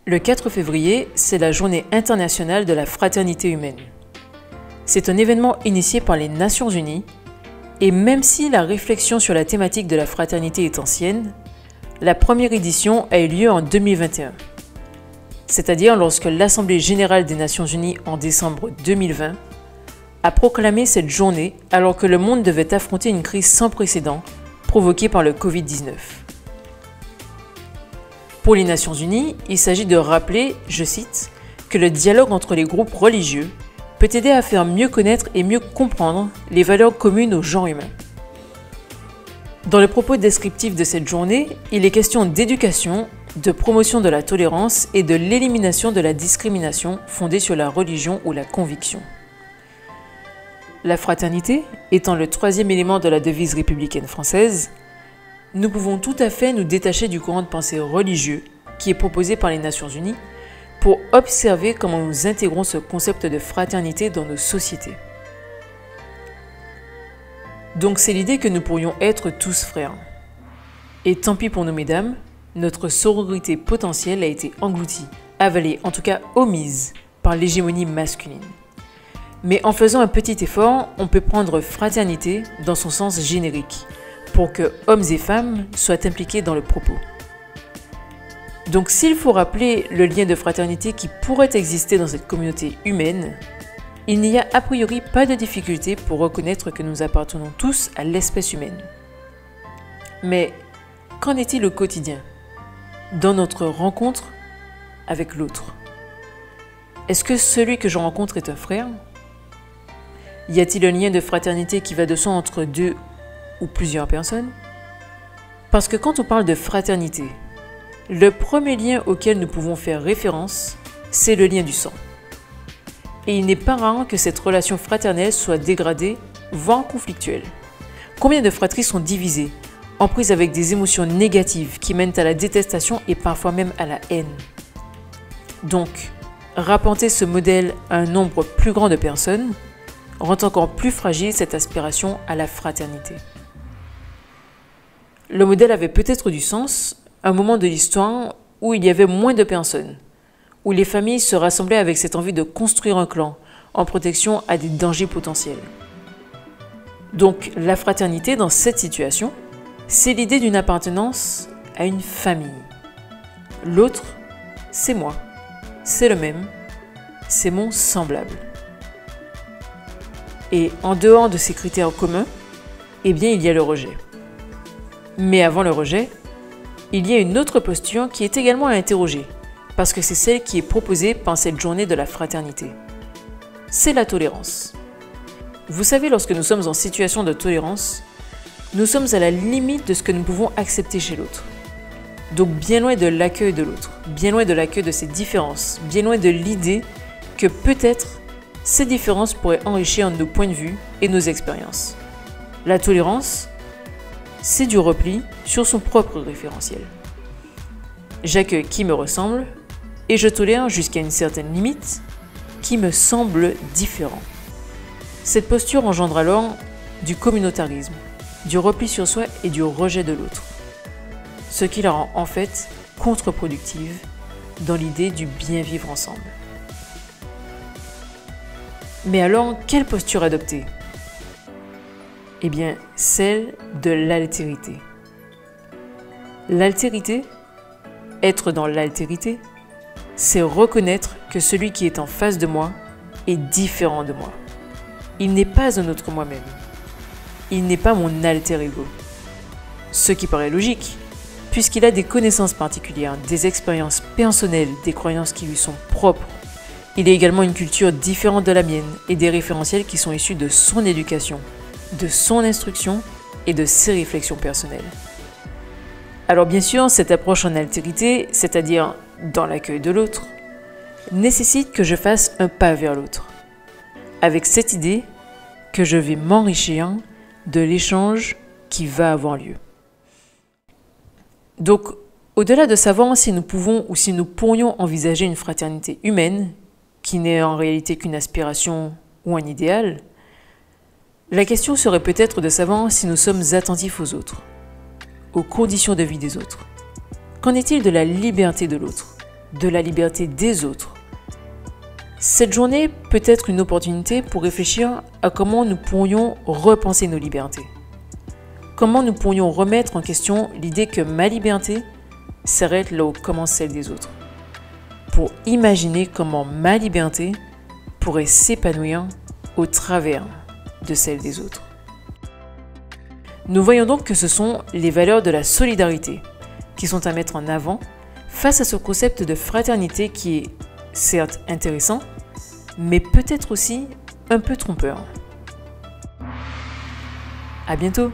Le 4 février, c'est la journée internationale de la fraternité humaine. C'est un événement initié par les Nations Unies, et même si la réflexion sur la thématique de la fraternité est ancienne, la première édition a eu lieu en 2021. C'est-à-dire lorsque l'Assemblée générale des Nations Unies en décembre 2020 a proclamé cette journée alors que le monde devait affronter une crise sans précédent provoquée par le Covid-19. Pour les Nations Unies, il s'agit de rappeler, je cite, que le dialogue entre les groupes religieux peut aider à faire mieux connaître et mieux comprendre les valeurs communes au genre humain. Dans le propos descriptif de cette journée, il est question d'éducation, de promotion de la tolérance et de l'élimination de la discrimination fondée sur la religion ou la conviction. La fraternité étant le troisième élément de la devise républicaine française, nous pouvons tout à fait nous détacher du courant de pensée religieux qui est proposé par les Nations Unies pour observer comment nous intégrons ce concept de fraternité dans nos sociétés. Donc c'est l'idée que nous pourrions être tous frères. Et tant pis pour nous mesdames, notre sororité potentielle a été engloutie, avalée, en tout cas omise, par l'hégémonie masculine. Mais en faisant un petit effort, on peut prendre fraternité dans son sens générique, pour que hommes et femmes soient impliqués dans le propos. Donc s'il faut rappeler le lien de fraternité qui pourrait exister dans cette communauté humaine, il n'y a a priori pas de difficulté pour reconnaître que nous appartenons tous à l'espèce humaine. Mais qu'en est-il au quotidien, dans notre rencontre avec l'autre? Est-ce que celui que je rencontre est un frère? Y a-t-il un lien de fraternité qui va de soi entre deux ou plusieurs personnes? Parce que quand on parle de fraternité, le premier lien auquel nous pouvons faire référence, c'est le lien du sang. Et il n'est pas rare que cette relation fraternelle soit dégradée, voire conflictuelle. Combien de fratries sont divisées, en prise avec des émotions négatives qui mènent à la détestation et parfois même à la haine? Donc, rapporter ce modèle à un nombre plus grand de personnes rend encore plus fragile cette aspiration à la fraternité. Le modèle avait peut-être du sens à un moment de l'histoire où il y avait moins de personnes, où les familles se rassemblaient avec cette envie de construire un clan en protection à des dangers potentiels. Donc la fraternité dans cette situation, c'est l'idée d'une appartenance à une famille. L'autre, c'est moi, c'est le même, c'est mon semblable. Et en dehors de ces critères communs, eh bien il y a le rejet. Mais avant le rejet, il y a une autre posture qui est également à interroger, parce que c'est celle qui est proposée par cette journée de la fraternité. C'est la tolérance. Vous savez, lorsque nous sommes en situation de tolérance, nous sommes à la limite de ce que nous pouvons accepter chez l'autre. Donc bien loin de l'accueil de l'autre, bien loin de l'accueil de ses différences, bien loin de l'idée que peut-être ces différences pourraient enrichir nos points de vue et nos expériences. La tolérance, c'est du repli sur son propre référentiel. J'accueille qui me ressemble et je tolère jusqu'à une certaine limite qui me semble différent. Cette posture engendre alors du communautarisme, du repli sur soi et du rejet de l'autre, ce qui la rend en fait contre-productive dans l'idée du bien vivre ensemble. Mais alors, quelle posture adopter? Eh bien, celle de l'altérité. L'altérité, être dans l'altérité, c'est reconnaître que celui qui est en face de moi est différent de moi. Il n'est pas un autre moi-même. Il n'est pas mon alter ego. Ce qui paraît logique, puisqu'il a des connaissances particulières, des expériences personnelles, des croyances qui lui sont propres. Il a également une culture différente de la mienne et des référentiels qui sont issus de son éducation, de son instruction et de ses réflexions personnelles. Alors bien sûr, cette approche en altérité, c'est-à-dire dans l'accueil de l'autre, nécessite que je fasse un pas vers l'autre, avec cette idée que je vais m'enrichir de l'échange qui va avoir lieu. Donc, au-delà de savoir si nous pouvons ou si nous pourrions envisager une fraternité humaine, qui n'est en réalité qu'une aspiration ou un idéal, la question serait peut-être de savoir si nous sommes attentifs aux autres, aux conditions de vie des autres. Qu'en est-il de la liberté de l'autre, de la liberté des autres. Cette journée peut être une opportunité pour réfléchir à comment nous pourrions repenser nos libertés. Comment nous pourrions remettre en question l'idée que ma liberté s'arrête là où commence celle des autres, pour imaginer comment ma liberté pourrait s'épanouir au travers de celle des autres. Nous voyons donc que ce sont les valeurs de la solidarité qui sont à mettre en avant face à ce concept de fraternité qui est certes intéressant, mais peut-être aussi un peu trompeur. À bientôt!